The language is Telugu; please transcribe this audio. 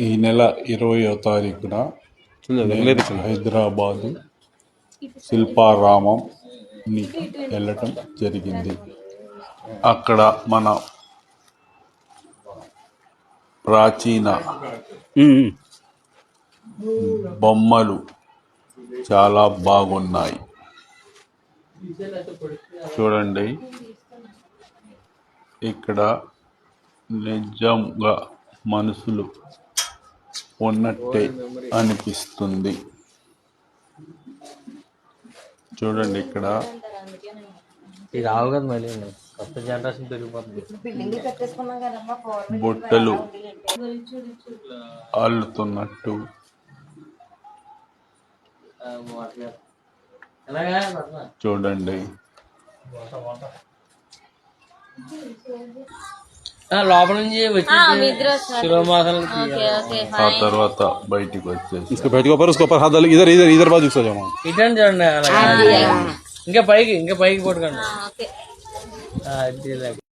ఈ నెల 20వ తారీఖున హైదరాబాదు శిల్పారామంని వెళ్ళటం జరిగింది. అక్కడ మన ప్రాచీన బొమ్మలు చాలా బాగున్నాయి. చూడండి, ఇక్కడ నిజంగా మనుషులు ఉన్నట్టే అనిపిస్తుంది. చూడండి, ఇక్కడ బుట్టలు అల్లుతున్నట్టు చూడండి. లోపల నుంచి ఆ తర్వాత బయటికి వచ్చేసి చూడండి, ఇంకా పైకి పట్టుకోండి.